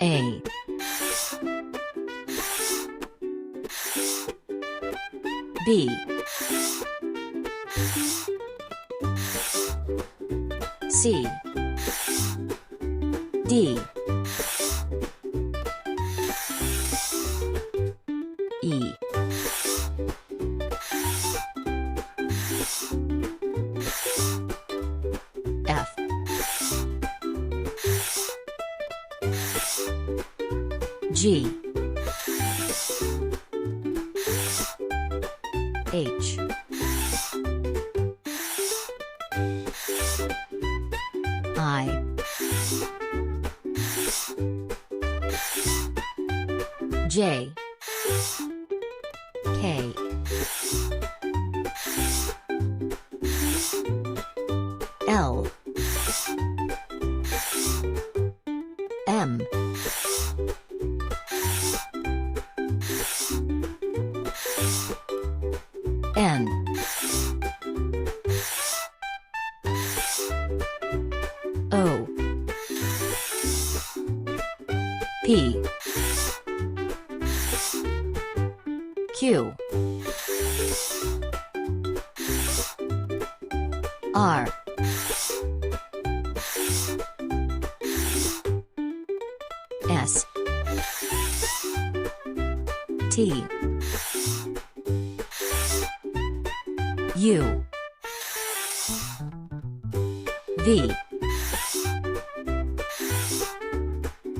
A, B, C, D, E, F, G, H, I, J, K, L, M, N, O, P, Q, R, S, T, U, V,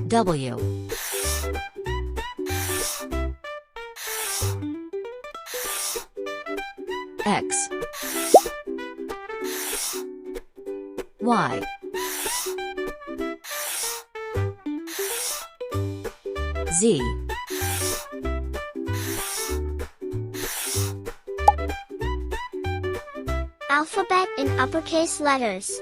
W, X, Y, Z, Alphabet in uppercase letters.